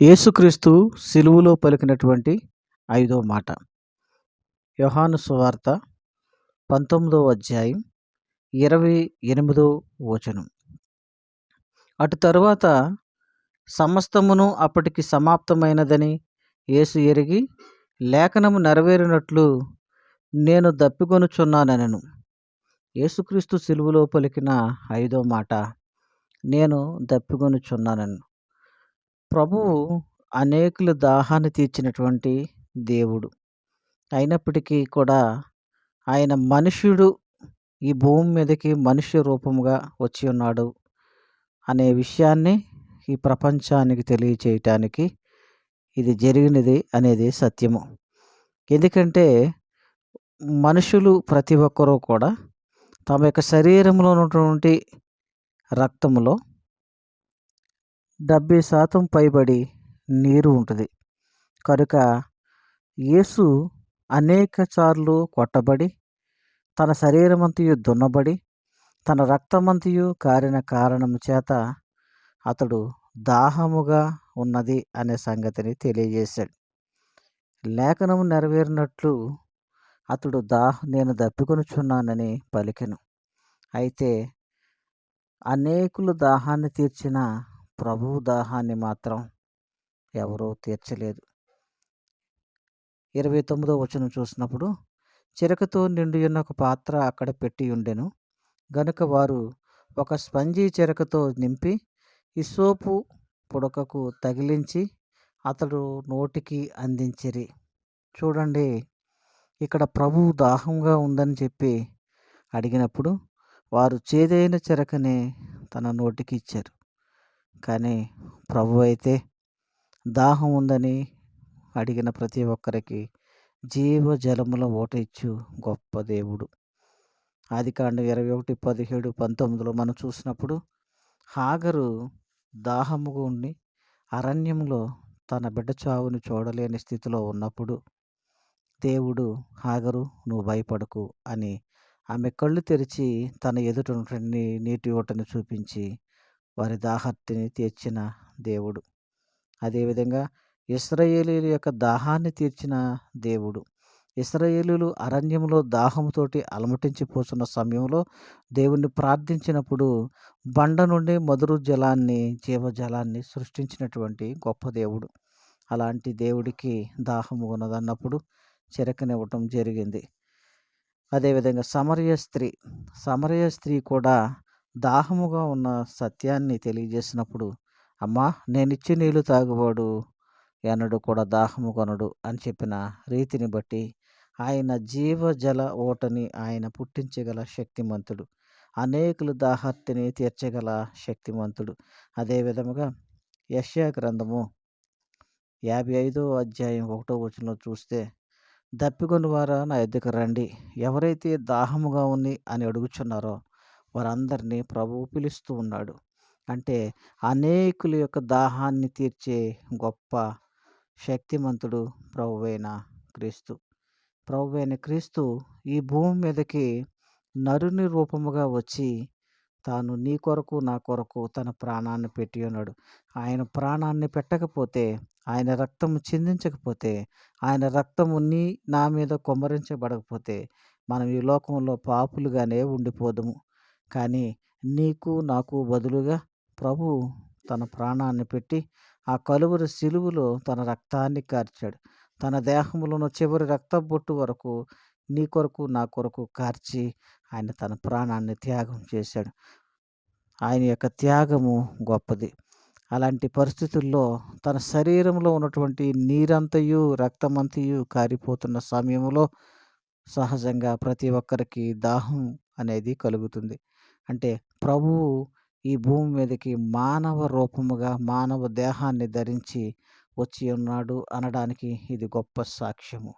యేసుక్రీస్తు సిలువలో పలికినటువంటి ఐదో మాట. యోహాను సువార్త 19వ అధ్యాయం 28వ వచనం. అటు తరువాత సమస్తమును అప్పటికి సమాప్తమైనదని యేసు ఎరిగి, లేఖనము నెరవేరినట్లు నేను దప్పికొనుచున్నానెనెను. యేసుక్రీస్తు సిలువలో పలికిన ఐదో మాట, నేను దప్పికొనుచున్నానెను. ప్రభువు అనేకుల దాహాన్ని తీర్చినటువంటి దేవుడు. అయినప్పటికీ కూడా ఆయన మనుష్యుడు ఈ భూమి మీదకి మనుష్య రూపముగా వచ్చి ఉన్నాడు అనే విషయాన్ని ఈ ప్రపంచానికి తెలియచేయటానికి ఇది జరిగినది అనేది సత్యము. ఎందుకంటే మనుషులు ప్రతి ఒక్కరూ కూడా తమ యొక్క శరీరంలో ఉన్నటువంటి రక్తములో 70% పైబడి నీరు ఉంటుంది. కనుక యేసు అనేక సార్లు కొట్టబడి, తన శరీరమంతయు దున్నబడి, తన రక్తమంతయు కారిన కారణం చేత అతడు దాహముగా ఉన్నది అనే సంగతిని తెలియజేశాడు. లేఖనము నెరవేరినట్లు అతడు నేను దప్పికొనుచున్నానని పలికెను. అయితే అనేకులు దాహాన్ని తీర్చిన ప్రభువు దాహాన్ని మాత్రం ఎవరూ తీర్చలేదు. 29వ వచనం చూసినప్పుడు, చిరకతో నిండియున్న ఒక పాత్ర అక్కడ పెట్టి ఉండెను. గనుక వారు ఒక స్పంజీ చిరకతో నింపి హిస్సోపు పుడకకు తగిలించి అతడు నోటికి అందించిరి. చూడండి, ఇక్కడ ప్రభువు దాహంగా ఉందని చెప్పి అడిగినప్పుడు వారు చేదైన చిరకనే తన నోటికి ఇచ్చారు. కానీ ప్రభు అయితే దాహం ఉందని అడిగిన ప్రతి ఒక్కరికి జీవజలముల ఊట ఇచ్చు గొప్ప దేవుడు. ఆదికాండం 21, 17, 19లో మనం చూసినప్పుడు హాగరు దాహముగా ఉండి అరణ్యంలో తన బిడ్డ చావుని చూడలేని స్థితిలో ఉన్నప్పుడు దేవుడు, హాగరు నువ్వు భయపడకు అని ఆమె కళ్ళు తెరిచి తన ఎదుట నీటి ఊటను చూపించి వారి దాహార్తిని తీర్చిన దేవుడు. అదేవిధంగా ఇశ్రాయేలీయుల యొక్క దాహాన్ని తీర్చిన దేవుడు. ఇశ్రాయేలీయులు అరణ్యంలో దాహంతోటి అలమటించిపోతున్న సమయంలో దేవుణ్ణి ప్రార్థించినప్పుడు బండ నుండి మధుర జలాన్ని, జీవజలాన్ని సృష్టించినటువంటి గొప్ప దేవుడు. అలాంటి దేవుడికి దాహము ఉన్నదన్నప్పుడు చిరకనివ్వటం జరిగింది. అదేవిధంగా సమరయ స్త్రీ కూడా దాహముగా ఉన్న సత్యాన్ని తెలియజేసినప్పుడు, అమ్మా నేనిచ్చే నీళ్ళు తాగువాడు ఎన్నడూ కూడా దాహము కొనడు అని చెప్పిన రీతిని బట్టి ఆయన జీవజల ఓటని ఆయన పుట్టించగల శక్తిమంతుడు. అనేకుల దాహార్తిని తీర్చగల శక్తిమంతుడు. అదే విధముగా యెషయా గ్రంథము 55వ అధ్యాయం 1వ వచనంలో చూస్తే, దప్పిగొని వారా నా యొద్దకు రండి, ఎవరైతే దాహముగా ఉంది అని అడుగుచున్నారో వారందరినీ ప్రభువు పిలుస్తూ ఉన్నాడు. అంటే అనేకుల యొక్క దాహాన్ని తీర్చే గొప్ప శక్తిమంతుడు ప్రభువైన క్రీస్తు. ప్రభువైన క్రీస్తు ఈ భూమి మీదకి నరుని రూపముగా వచ్చి తాను నీ కొరకు నా కొరకు తన ప్రాణాన్ని పెట్టి ఉన్నాడు. ఆయన ప్రాణాన్ని పెట్టకపోతే, ఆయన రక్తము చిందించకపోతే, ఆయన రక్తము నా మీద కుమ్మరించబడకపోతే మనం ఈ లోకంలో పాపులుగానే ఉండిపోదుము. కానీ నీకు నాకు బదులుగా ప్రభువు తన ప్రాణాన్ని పెట్టి ఆ కలువరి సిలువలో తన రక్తాన్ని కార్చాడు. తన దేహంలోని చివరి రక్త బొట్టు వరకు నీ కొరకు నా కొరకు కార్చి ఆయన తన ప్రాణాన్ని త్యాగం చేశాడు. ఆయన యొక్క త్యాగము గొప్పది. అలాంటి పరిస్థితుల్లో తన శరీరంలో ఉన్నటువంటి నీరంతయు రక్తమంతయు కారిపోతున్న సమయంలో సహజంగా ప్రతి ఒక్కరికి దాహం అనేది కలుగుతుంది. అంటే ప్రభువు ఈ భూమి మీదకి మానవ రూపముగా మానవ దేహాన్ని ధరించి వచ్చి ఉన్నాడు అనడానికి ఇది గొప్ప సాక్ష్యము.